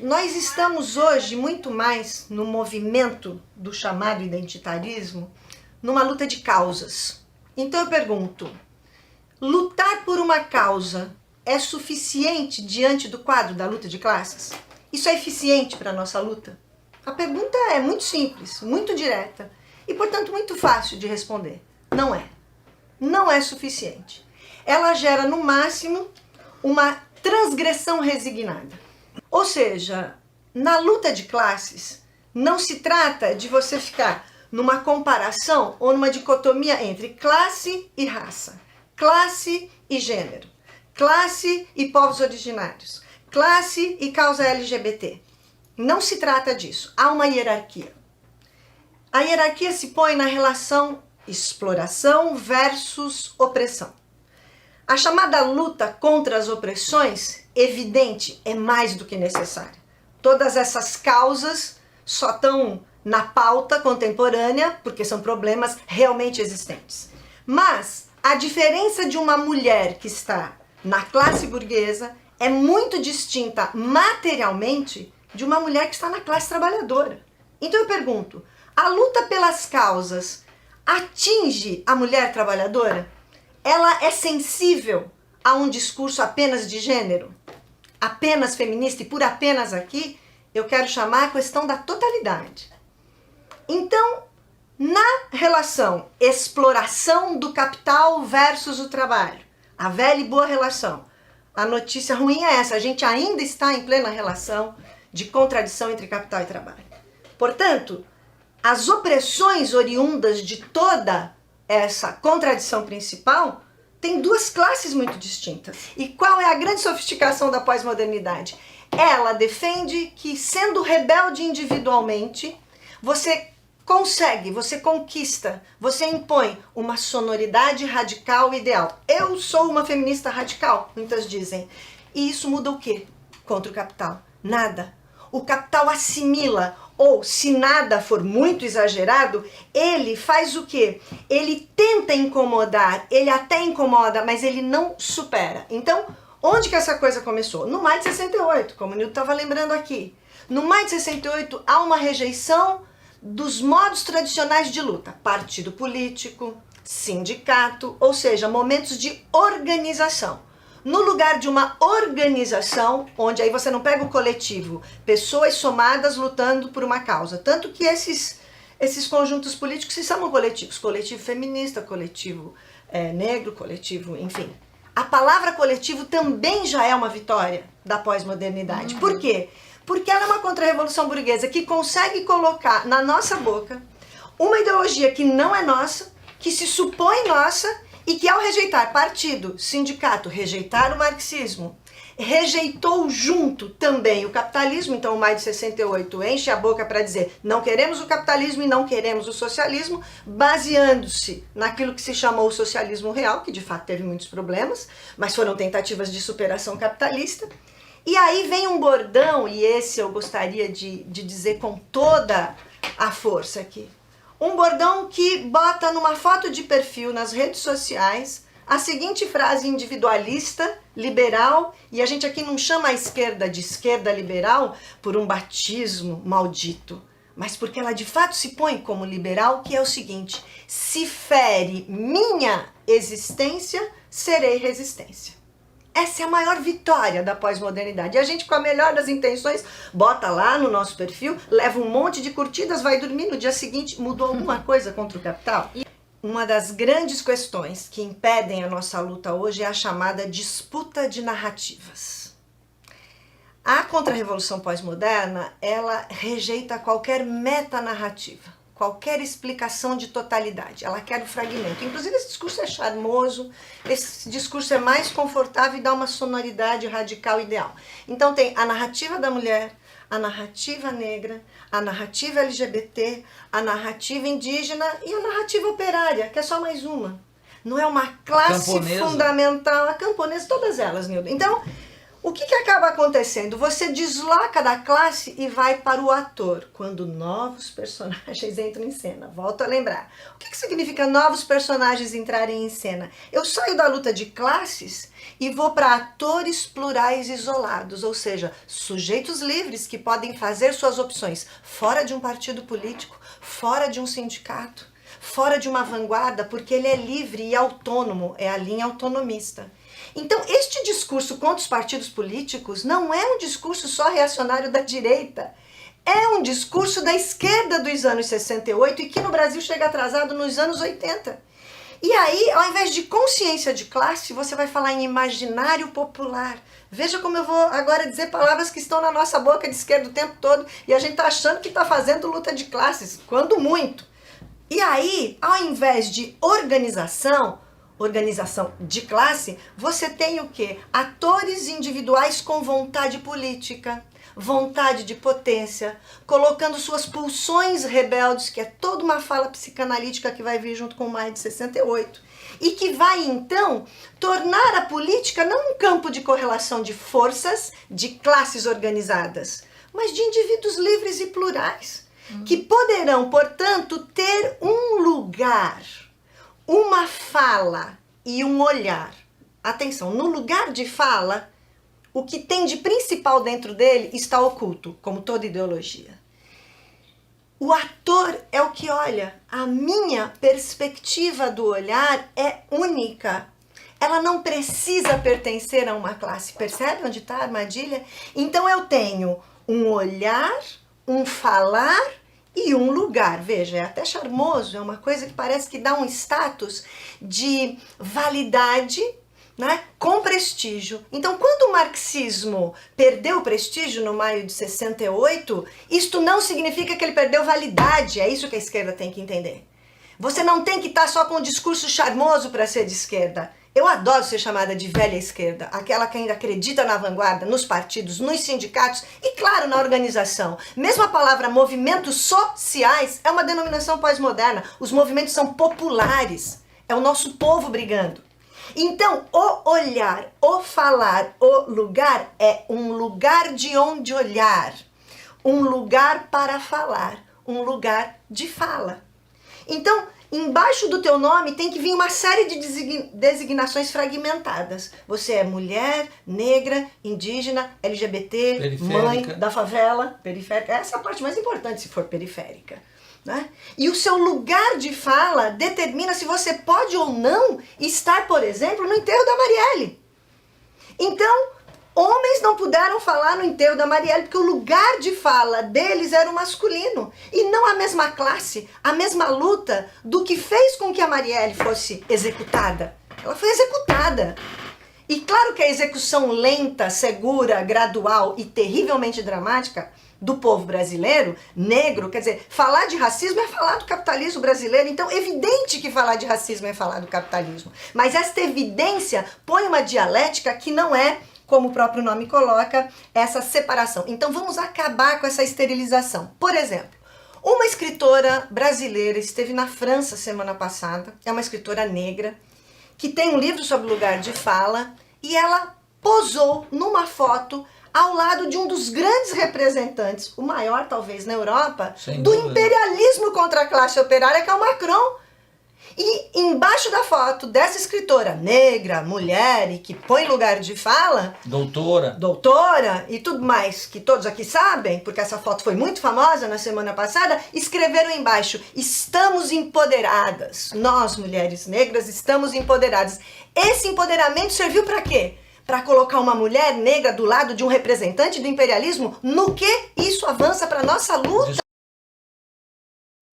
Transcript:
Nós estamos hoje muito mais no movimento do chamado identitarismo, numa luta de causas. Então eu pergunto, lutar por uma causa é suficiente diante do quadro da luta de classes? Isso é eficiente para a nossa luta? A pergunta é muito simples, muito direta e, portanto, muito fácil de responder. Não é. Não é suficiente. Ela gera, no máximo, uma transgressão resignada. Ou seja, na luta de classes, não se trata de você ficar numa comparação ou numa dicotomia entre classe e raça, classe e gênero, classe e povos originários, classe e causa LGBT. Não se trata disso. Há uma hierarquia. A hierarquia se põe na relação exploração versus opressão. A chamada luta contra as opressões, evidente, é mais do que necessária. Todas essas causas só estão na pauta contemporânea porque são problemas realmente existentes. Mas a diferença de uma mulher que está na classe burguesa é muito distinta materialmente de uma mulher que está na classe trabalhadora. Então eu pergunto, a luta pelas causas atinge a mulher trabalhadora? Ela é sensível a um discurso apenas de gênero? Apenas feminista? E por apenas aqui, eu quero chamar a questão da totalidade. Então, na relação exploração do capital versus o trabalho, a velha e boa relação, a notícia ruim é essa, a gente ainda está em plena relação de contradição entre capital e trabalho. Portanto, as opressões oriundas de toda essa contradição principal têm duas classes muito distintas. E qual é a grande sofisticação da pós-modernidade? Ela defende que, sendo rebelde individualmente, você consegue, você conquista, você impõe uma sonoridade radical ideal. Eu sou uma feminista radical, muitas dizem. E isso muda o quê? Contra o capital? Nada. O capital assimila, ou se nada for muito exagerado, ele faz o quê? Ele tenta incomodar, ele até incomoda, mas ele não supera. Então, onde que essa coisa começou? No maio de 68, como o Nilton estava lembrando aqui. No maio de 68 há uma rejeição dos modos tradicionais de luta. Partido político, sindicato, ou seja, momentos de organização. No lugar de uma organização, onde aí você não pega o coletivo, pessoas somadas lutando por uma causa. Tanto que esses conjuntos políticos se chamam coletivos. Coletivo feminista, coletivo negro, coletivo, enfim. A palavra coletivo também já é uma vitória da pós-modernidade. Por quê? Porque ela é uma contra-revolução burguesa que consegue colocar na nossa boca uma ideologia que não é nossa, que se supõe nossa, e que ao rejeitar partido, sindicato, rejeitar o marxismo, rejeitou junto também o capitalismo. Então o maio de 68 enche a boca para dizer não queremos o capitalismo e não queremos o socialismo, baseando-se naquilo que se chamou o socialismo real, que de fato teve muitos problemas, mas foram tentativas de superação capitalista. E aí vem um bordão, e esse eu gostaria de dizer com toda a força aqui. Um bordão que bota numa foto de perfil nas redes sociais a seguinte frase individualista, liberal, e a gente aqui não chama a esquerda de esquerda liberal por um batismo maldito, mas porque ela de fato se põe como liberal, que é o seguinte: se fere minha existência, serei resistência. Essa é a maior vitória da pós-modernidade. E a gente, com a melhor das intenções, bota lá no nosso perfil, leva um monte de curtidas, vai dormir, no dia seguinte mudou alguma coisa contra o capital? Uma das grandes questões que impedem a nossa luta hoje é a chamada disputa de narrativas. A contra-revolução pós-moderna, ela rejeita qualquer metanarrativa, qualquer explicação de totalidade. Ela quer o fragmento. Inclusive esse discurso é charmoso, esse discurso é mais confortável e dá uma sonoridade radical ideal. Então tem a narrativa da mulher, a narrativa negra, a narrativa LGBT, a narrativa indígena e a narrativa operária, que é só mais uma. Não é uma classe fundamental, a camponesa, todas elas, Nildo. Então, O que acaba acontecendo? Você desloca da classe e vai para o ator, quando novos personagens entram em cena. Volto a lembrar. O que significa novos personagens entrarem em cena? Eu saio da luta de classes e vou para atores plurais isolados, ou seja, sujeitos livres que podem fazer suas opções fora de um partido político, fora de um sindicato, fora de uma vanguarda, porque ele é livre e autônomo, é a linha autonomista. Então, este discurso contra os partidos políticos não é um discurso só reacionário da direita. É um discurso da esquerda dos anos 68 e que no Brasil chega atrasado nos anos 80. E aí, ao invés de consciência de classe, você vai falar em imaginário popular. Veja como eu vou agora dizer palavras que estão na nossa boca de esquerda o tempo todo e a gente está achando que está fazendo luta de classes, quando muito. E aí, ao invés de organização de classe, você tem o quê? Atores individuais com vontade política, vontade de potência, colocando suas pulsões rebeldes, que é toda uma fala psicanalítica que vai vir junto com o Maio de 68, e que vai, então, tornar a política não um campo de correlação de forças, de classes organizadas, mas de indivíduos livres e plurais, que poderão, portanto, ter um lugar, uma fala e um olhar. Atenção, no lugar de fala, o que tem de principal dentro dele está oculto, como toda ideologia. O ator é o que olha. A minha perspectiva do olhar é única. Ela não precisa pertencer a uma classe. Percebe onde está a armadilha? Então eu tenho um olhar, um falar e um lugar. Veja, é até charmoso, é uma coisa que parece que dá um status de validade, né, com prestígio. Então, quando o marxismo perdeu prestígio no Maio de 68, isto não significa que ele perdeu validade. É isso que a esquerda tem que entender. Você não tem que estar só com um discurso charmoso para ser de esquerda. Eu adoro ser chamada de velha esquerda, aquela que ainda acredita na vanguarda, nos partidos, nos sindicatos e, claro, na organização. Mesmo a palavra movimentos sociais é uma denominação pós-moderna. Os movimentos são populares. É o nosso povo brigando. Então, o olhar, o falar, o lugar é um lugar de onde olhar, um lugar para falar, um lugar de fala. Então, embaixo do teu nome tem que vir uma série de designações fragmentadas. Você é mulher, negra, indígena, LGBT, periférica, mãe da favela, periférica. Essa é a parte mais importante se for periférica. Né? E o seu lugar de fala determina se você pode ou não estar, por exemplo, no enterro da Marielle. Então, homens não puderam falar no enterro da Marielle porque o lugar de fala deles era o masculino e não a mesma classe, a mesma luta do que fez com que a Marielle fosse executada. Ela foi executada. E claro que a execução lenta, segura, gradual e terrivelmente dramática do povo brasileiro, negro, quer dizer, falar de racismo é falar do capitalismo brasileiro, então é evidente que falar de racismo é falar do capitalismo. Mas esta evidência põe uma dialética que não é, como o próprio nome coloca, essa separação. Então vamos acabar com essa esterilização. Por exemplo, uma escritora brasileira esteve na França semana passada, é uma escritora negra, que tem um livro sobre lugar de fala, e ela posou numa foto ao lado de um dos grandes representantes, o maior talvez na Europa, do imperialismo contra a classe operária, que é o Macron. E embaixo da foto dessa escritora negra, mulher e que põe lugar de fala, doutora e tudo mais que todos aqui sabem, porque essa foto foi muito famosa na semana passada, escreveram embaixo: estamos empoderadas, nós mulheres negras estamos empoderadas. Esse empoderamento serviu para quê? Para colocar uma mulher negra do lado de um representante do imperialismo? No que isso avança para a nossa luta?